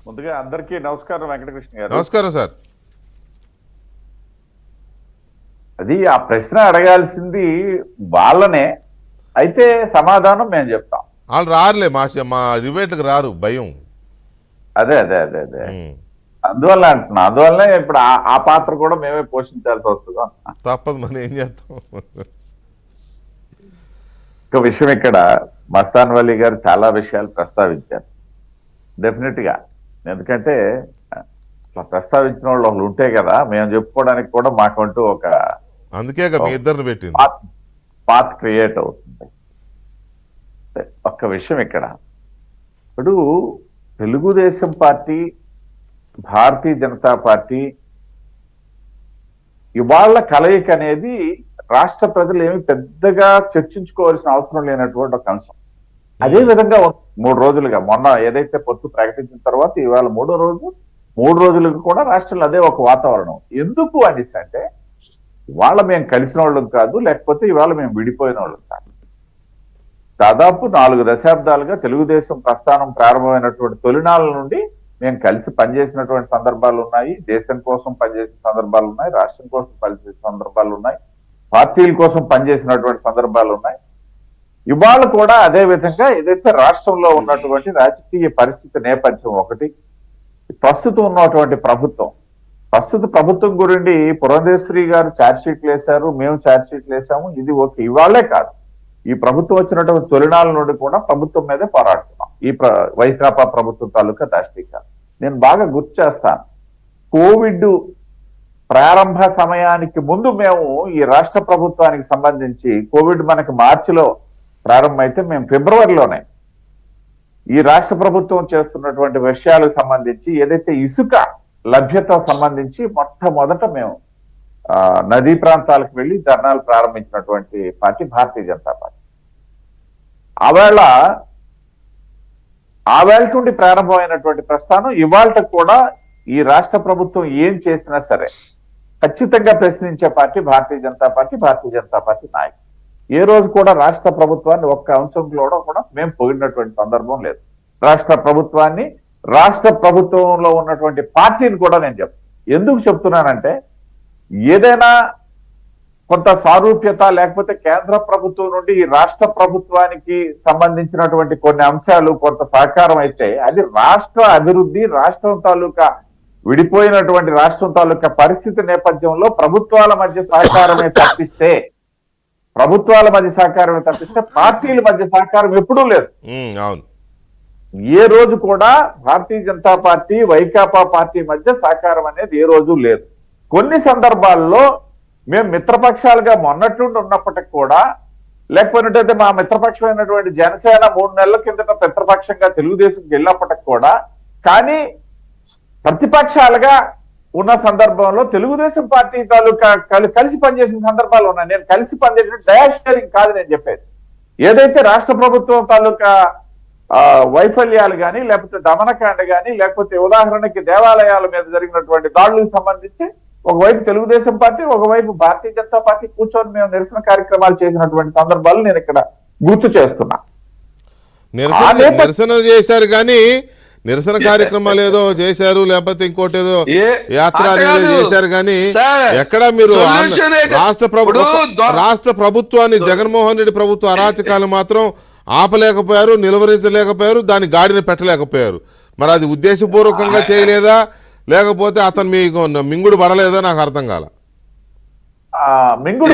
ముందుగా అందరికీ నమస్కారం వెంకటకృష్ణ గారు. నమస్కారం సార్. అది ఆ ప్రశ్న అడగాల్సింది వాళ్ళనే, అయితే సమాధానం మేము చెప్తాం. వాళ్ళు రారులే మా డిబేట్లకు రారు, భయం. అదే అదే అదే అదే అందువల్ల అంటున్నా, అందువల్లనే ఇప్పుడు ఆ పాత్ర కూడా మేమే పోషించాల్సి వస్తుంది అంటున్నా. తప్పదు, మనం ఏం చేస్తాం. ఒక విషయం ఇక్కడ మస్తాన్ వలీ గారు చాలా విషయాలు ప్రస్తావించారు డెఫినెట్ గా. ఎందుకంటే అట్లా ప్రస్తావించిన వాళ్ళు ఒకళ్ళు ఉంటే కదా మేము చెప్పుకోవడానికి కూడా మాకంటూ ఒక అందుకే మీ ఇద్దరిని పెట్టింది, పాత్ క్రియేట్ అవుతుంది. ఒక్క విషయం ఇక్కడ, ఇప్పుడు తెలుగుదేశం పార్టీ, భారతీయ జనతా పార్టీ ఇవాళ కలయిక అనేది రాష్ట్ర ప్రజలు ఏమి పెద్దగా చర్చించుకోవాల్సిన అవసరం లేనటువంటి ఒక అంశం. అదే విధంగా 3 రోజులుగా మొన్న ఏదైతే పొత్తు ప్రకటించిన తర్వాత ఇవాళ 3వ రోజు, 3 రోజులకు కూడా రాష్ట్రంలో అదే ఒక వాతావరణం. ఎందుకు అనేసి అంటే ఇవాళ మేము కలిసిన వాళ్ళం కాదు, లేకపోతే ఇవాళ మేము విడిపోయిన వాళ్ళం కాదు. దాదాపు 4 దశాబ్దాలుగా తెలుగుదేశం ప్రస్థానం ప్రారంభమైనటువంటి తొలినాళ్ళ నుండి మేము కలిసి పనిచేసినటువంటి సందర్భాలు ఉన్నాయి. దేశం కోసం పనిచేసిన సందర్భాలు ఉన్నాయి, రాష్ట్రం కోసం పనిచేసిన సందర్భాలు ఉన్నాయి, పార్టీల కోసం పనిచేసినటువంటి సందర్భాలు ఉన్నాయి. ఇవాళ కూడా అదే విధంగా ఏదైతే రాష్ట్రంలో ఉన్నటువంటి రాజకీయ పరిస్థితి నేపథ్యం ఒకటి, ప్రస్తుతం ఉన్నటువంటి ప్రస్తుత ప్రభుత్వం గురించి పురంధేశ్వరి గారు ఛార్జ్ షీట్లు వేశారు, మేము ఛార్జ్ షీట్లు వేసాము. ఇది ఓకే, ఇవాళ్లే కాదు, ఈ ప్రభుత్వం వచ్చినటువంటి తొలినాళ్ళ నుండి కూడా ప్రభుత్వం మీదే పోరాడుతున్నాం. ఈ వైకాపా ప్రభుత్వం తాలూకా దాష్టిక నేను బాగా గుర్తు చేస్తాను. కోవిడ్ ప్రారంభ సమయానికి ముందు మేము ఈ రాష్ట్ర ప్రభుత్వానికి సంబంధించి, కోవిడ్ మనకి మార్చిలో ప్రారంభమైతే మేము ఫిబ్రవరిలోనే ఈ రాష్ట్ర ప్రభుత్వం చేస్తున్నటువంటి విషయాలకు సంబంధించి ఏదైతే ఇసుక లభ్యత సంబంధించి మొట్టమొదట మేము నదీ ప్రాంతాలకు వెళ్లి ధర్నాలు ప్రారంభించినటువంటి పార్టీ భారతీయ జనతా పార్టీ. ఆవేళ నుండి ప్రారంభమైనటువంటి ప్రస్థానం ఇవాళ కూడా ఈ రాష్ట్ర ప్రభుత్వం ఏం చేసినా సరే ఖచ్చితంగా ప్రశ్నించే party Bharatiya Janata party, Bharatiya Janata party నాయకులు. ఏ రోజు కూడా రాష్ట్ర ప్రభుత్వాన్ని ఒక్క అంశంలో కూడా మేము పోయినటువంటి సందర్భం లేదు. రాష్ట్ర ప్రభుత్వాన్ని, రాష్ట్ర ప్రభుత్వంలో ఉన్నటువంటి పార్టీని కూడా నేను చెప్తాను. ఎందుకు చెప్తున్నానంటే ఏదైనా కొంత సారూప్యత లేకపోతే కేంద్ర ప్రభుత్వం నుండి ఈ రాష్ట్ర ప్రభుత్వానికి సంబంధించినటువంటి కొన్ని అంశాలు కొంత సహకారం అయితే అది రాష్ట్ర అభివృద్ధి, రాష్ట్రం తాలూకా విడిపోయినటువంటి రాష్ట్రం తాలూకా పరిస్థితి నేపథ్యంలో ప్రభుత్వాల మధ్య సహకారమే తప్పిస్తే పార్టీల మధ్య సహకారం ఎప్పుడూ లేదు. ఏ రోజు కూడా భారతీయ జనతా పార్టీ, వైకాపా పార్టీ మధ్య సహకారం అనేది ఏ రోజు లేదు. కొన్ని సందర్భాల్లో మేము మిత్రపక్షాలుగా మొన్నట్టుండి ఉన్నప్పటికి కూడా, లేకపోయినట్టయితే మా మిత్రపక్షమైనటువంటి జనసేన 3 నెలల కిందట మిత్రపక్షంగా తెలుగుదేశంకి వెళ్ళినప్పటికి కూడా, కానీ ప్రతిపక్షాలుగా ఉన్న సందర్భంలో తెలుగుదేశం పార్టీ తాలూకా కలిసి పనిచేసిన సందర్భాలు ఉన్నాయి. నేను కలిసి పనిచేసిన డయాష్ షేరింగ్ కాదు నేను చెప్పేది. ఏదైతే రాష్ట్ర ప్రభుత్వం తాలూకా వైఫల్యాలు కానీ, లేకపోతే దమనకాండ కానీ, లేకపోతే ఉదాహరణకి దేవాలయాల మీద జరిగినటువంటి దాడులకు సంబంధించి ఒకవైపు తెలుగుదేశం పార్టీ, ఒకవైపు భారతీయ జనతా పార్టీ కూర్చొని మేము నిరసన కార్యక్రమాలు చేసినటువంటి సందర్భాలు నేను ఇక్కడ గుర్తు చేస్తున్నా. నిరసన చేశారు కానీ నిరసన కార్యక్రమాలు ఏదో చేశారు, లేకపోతే ఇంకోటి ఏదో యాత్ర అనేది చేశారు కానీ ఎక్కడ మీరు రాష్ట్ర ప్రభుత్వాన్ని, జగన్మోహన్ రెడ్డి ప్రభుత్వ అరాచకాలు మాత్రం ఆపలేకపోయారు, నిలువరించలేకపోయారు, దాన్ని గాడిన పెట్టలేకపోయారు. మరి అది ఉద్దేశపూర్వకంగా చేయలేదా, లేకపోతే అతను మీకు మింగుడు పడలేదా? నాకు అర్థం కాల. మింగుడు